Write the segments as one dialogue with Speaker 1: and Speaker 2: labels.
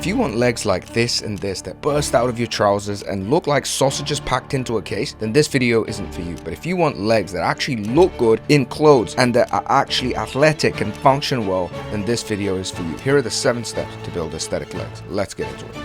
Speaker 1: If you want legs like this and this that burst out of your trousers and look like sausages packed into a case, then this video isn't for you. But if you want legs that actually look good in clothes and that are actually athletic and function well, then this video is for you. Here are the 7 steps to build aesthetic legs. Let's get into it.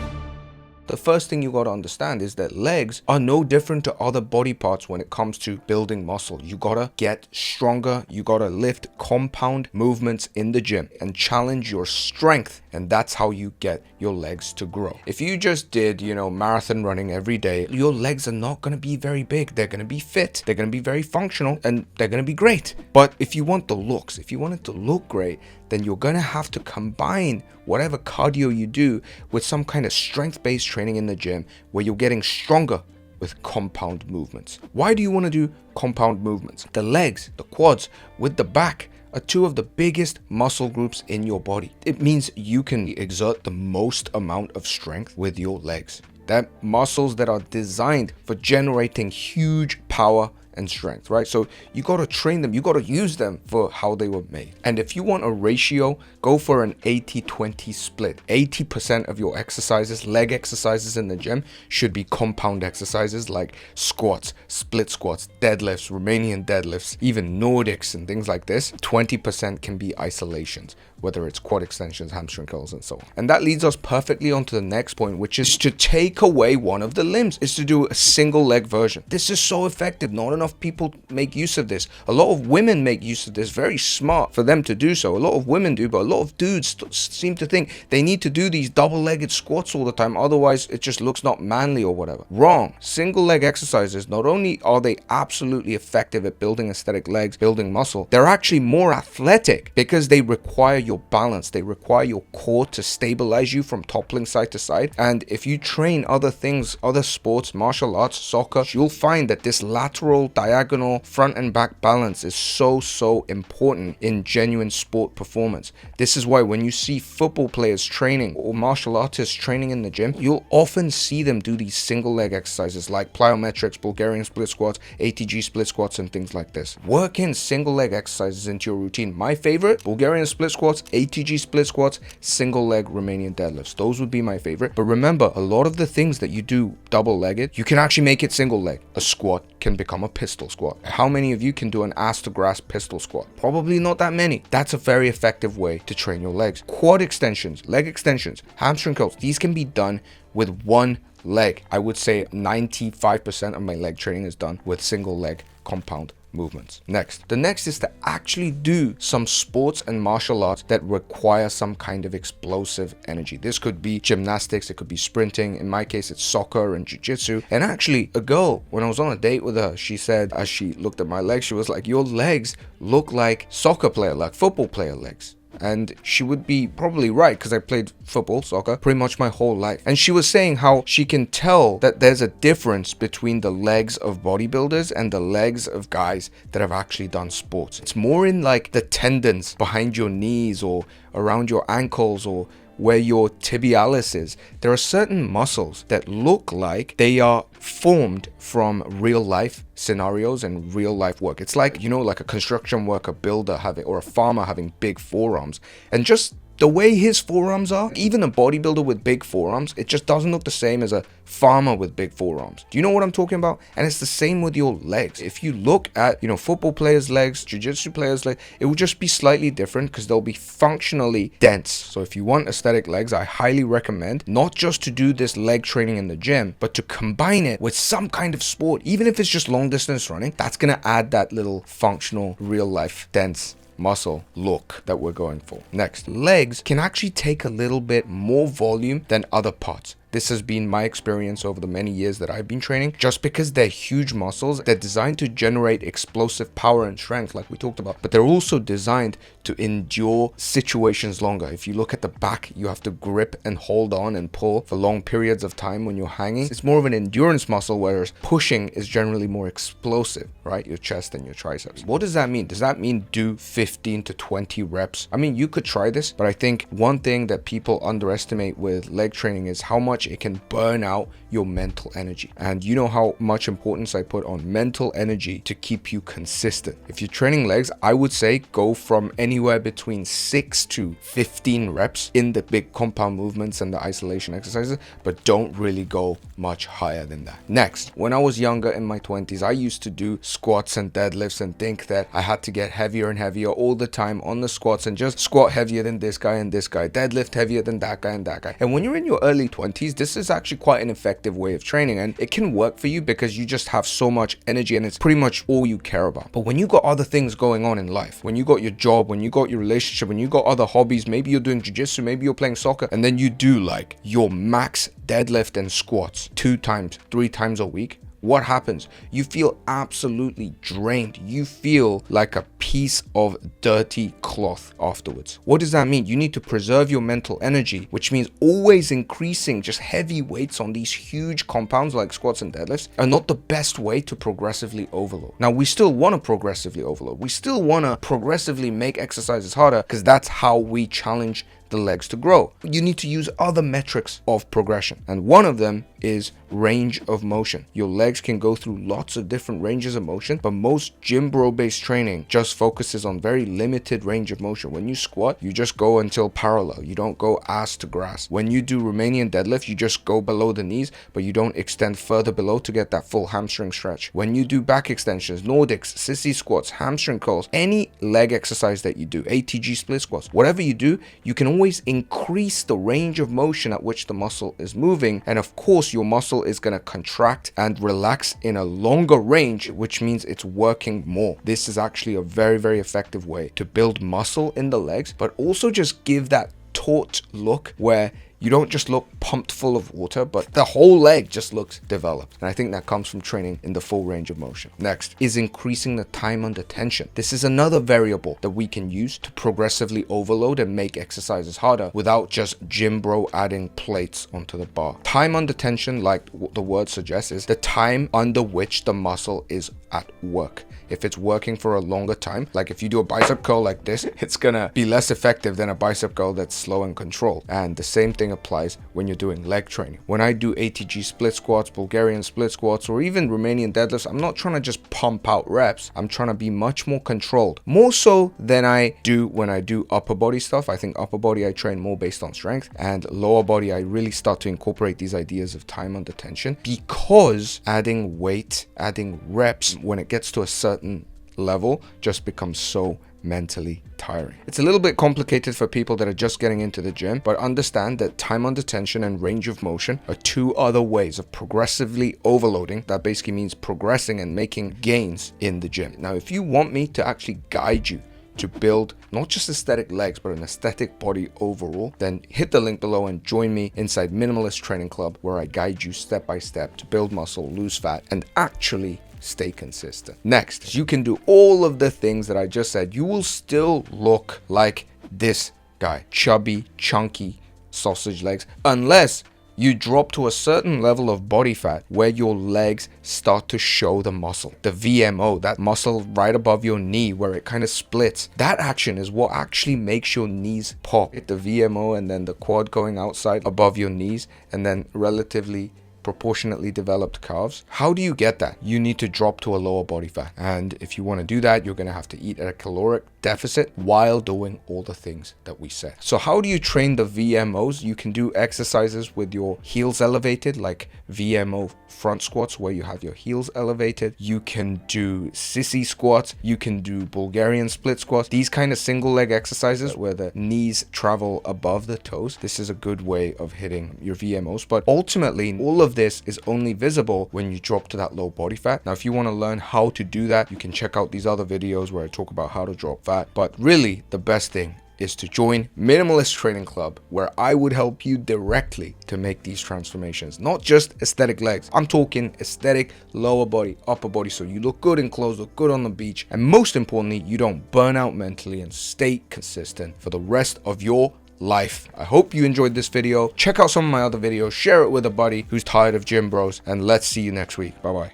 Speaker 1: The first thing you got to understand is that legs are no different to other body parts when it comes to building muscle. You got to get stronger. You got to lift compound movements in the gym and challenge your strength. And that's how you get your legs to grow. If you just did, marathon running every day, your legs are not going to be very big. They're going to be fit. They're going to be very functional and they're going to be great. But if you want the looks, if you want it to look great, then you're going to have to combine whatever cardio you do with some kind of strength-based training in the gym where you're getting stronger with compound movements. Why do you want to do compound movements? The legs, the quads, with the back are 2 of the biggest muscle groups in your body. It means you can exert the most amount of strength with your legs. They're muscles that are designed for generating huge power and strength, right? So you got to train them, you got to use them for how they were made. And if you want a ratio, go for an 80-20 split. 80% of your exercises, leg exercises in the gym, should be compound exercises like squats, split squats, deadlifts, Romanian deadlifts, even Nordics and things like this. 20% can be isolations, whether it's quad extensions, hamstring curls, and so on. And that leads us perfectly onto the next point, which is to take away one of the limbs, is to do a single leg version. This is so effective. Not enough people make use of this. A lot of women make use of this. Very smart for them to do so. A lot of women do, but a lot of dudes seem to think they need to do these double-legged squats all the time. Otherwise, it just looks not manly or whatever. Wrong. Single leg exercises, not only are they absolutely effective at building aesthetic legs, building muscle, they're actually more athletic because they require your balance. They require your core to stabilize you from toppling side to side. And if you train other things, other sports, martial arts, soccer, you'll find that this lateral, diagonal, front and back balance is so important in genuine sport performance. This is why when you see football players training or martial artists training in the gym, you'll often see them do these single leg exercises like plyometrics, Bulgarian split squats, ATG split squats, and things like this. Work in single leg exercises into your routine. My favorite, Bulgarian split squats, ATG split squats, single leg Romanian deadlifts. Those would be my favorite. But remember, a lot of the things that you do double-legged, you can actually make it single leg. A squat can become a pistol squat. How many of you can do an ass to grass pistol squat? Probably not that many. That's a very effective way to train your legs. Quad extensions, leg extensions, hamstring curls, these can be done with one leg. I would say 95% of my leg training is done with single leg compound movements. The next is to actually do some sports and martial arts that require some kind of explosive energy. This could be gymnastics, it could be sprinting. In my case, it's soccer and jiu-jitsu. And actually, a girl, when I was on a date with her, she said, as she looked at my legs, she was like, your legs look like soccer player, like football player legs. And she would be probably right, because I played football, soccer, pretty much my whole life. And she was saying how she can tell that there's a difference between the legs of bodybuilders and the legs of guys that have actually done sports. It's more in like the tendons behind your knees or around your ankles or where your tibialis is. There are certain muscles that look like they are formed from real life scenarios and real life work. It's like, like a construction worker, builder having, or a farmer having big forearms. And just the way his forearms are, even a bodybuilder with big forearms, it just doesn't look the same as a farmer with big forearms. Do you know what I'm talking about? And it's the same with your legs. If you look at, football players' legs, jiu-jitsu players' legs, it will just be slightly different because they'll be functionally dense. So if you want aesthetic legs, I highly recommend not just to do this leg training in the gym, but to combine it with some kind of sport. Even if it's just long distance running, that's going to add that little functional, real life, dense muscle look that we're going for. Next, legs can actually take a little bit more volume than other parts. This has been my experience over the many years that I've been training. Just because they're huge muscles, they're designed to generate explosive power and strength like we talked about, but they're also designed to endure situations longer. If you look at the back, you have to grip and hold on and pull for long periods of time when you're hanging. It's more of an endurance muscle, whereas pushing is generally more explosive, right? Your chest and your triceps. What does that mean? Does that mean do 15 to 20 reps? I mean, you could try this, but I think one thing that people underestimate with leg training is how much much it can burn out your mental energy. And you know how much importance I put on mental energy to keep you consistent. If you're training legs, I would say go from anywhere between 6 to 15 reps in the big compound movements and the isolation exercises, but don't really go much higher than that. Next, when I was younger in my 20s, I used to do squats and deadlifts and think that I had to get heavier and heavier all the time on the squats and just squat heavier than this guy and this guy, deadlift heavier than that guy and that guy. And when you're in your early 20s, this is actually quite an effective way of training, and it can work for you because you just have so much energy and it's pretty much all you care about. But when you got other things going on in life, when you got your job, when you got your relationship, when you got other hobbies, maybe you're doing jiu-jitsu, maybe you're playing soccer, and then you do like your max deadlift and squats 2 times, 3 times a week, what happens? You feel absolutely drained. You feel like a piece of dirty cloth afterwards. What does that mean? You need to preserve your mental energy, which means always increasing just heavy weights on these huge compounds like squats and deadlifts are not the best way to progressively overload. Now, we still want to progressively overload. We still want to progressively make exercises harder because that's how we challenge the legs to grow. You need to use other metrics of progression, and one of them is range of motion. Your legs can go through lots of different ranges of motion, but most gym bro based training just focuses on very limited range of motion. When you squat, you just go until parallel. You don't go ass to grass. When you do Romanian deadlift, you just go below the knees, but you don't extend further below to get that full hamstring stretch. When you do back extensions, Nordics, sissy squats, hamstring curls, any leg exercise that you do, ATG split squats, whatever you do, you can always increase the range of motion at which the muscle is moving. And of course, your muscle is going to contract and relax in a longer range, which means it's working more. This is actually a very, very effective way to build muscle in the legs, but also just give that taut look where you don't just look pumped full of water, but the whole leg just looks developed. And I think that comes from training in the full range of motion. Next is increasing the time under tension. This is another variable that we can use to progressively overload and make exercises harder without just gym bro adding plates onto the bar. Time under tension, like the word suggests, is the time under which the muscle is at work. If it's working for a longer time, like if you do a bicep curl like this, it's gonna be less effective than a bicep curl that's slow and controlled. And the same thing applies when you're doing leg training. When I do ATG split squats, Bulgarian split squats, or even Romanian deadlifts, I'm not trying to just pump out reps. I'm trying to be much more controlled, more so than I do when I do upper body stuff. I think upper body I train more based on strength, and lower body I really start to incorporate these ideas of time under tension, because adding weight, adding reps when it gets to a certain level just becomes so mentally tiring. It's a little bit complicated for people that are just getting into the gym, but understand that time under tension and range of motion are 2 other ways of progressively overloading. That basically means progressing and making gains in the gym. Now, if you want me to actually guide you to build not just aesthetic legs, but an aesthetic body overall, then hit the link below and join me inside Minimalist Training Club, where I guide you step by step to build muscle, lose fat, and actually stay consistent. Next, you can do all of the things that I just said. You will still look like this guy, chubby, chunky sausage legs, unless you drop to a certain level of body fat where your legs start to show the muscle. The VMO, that muscle right above your knee where it kind of splits. That action is what actually makes your knees pop. The VMO and then the quad going outside above your knees, and then relatively proportionately developed calves. How do you get that? You need to drop to a lower body fat. And if you want to do that, you're going to have to eat at a caloric deficit while doing all the things that we said. So how do you train the VMOs? You can do exercises with your heels elevated, like VMO front squats where you have your heels elevated. You can do sissy squats. You can do Bulgarian split squats. These kind of single leg exercises where the knees travel above the toes. This is a good way of hitting your VMOs. But ultimately, all of this is only visible when you drop to that low body fat. Now, if you want to learn how to do that, you can check out these other videos where I talk about how to drop fat. But really, the best thing is to join Minimalist Training Club, where I would help you directly to make these transformations. Not just aesthetic legs. I'm talking aesthetic lower body, upper body, so you look good in clothes, look good on the beach, and most importantly, you don't burn out mentally and stay consistent for the rest of your life. I hope you enjoyed this video. Check out some of my other videos, share it with a buddy who's tired of gym bros, and let's see you next week. Bye bye.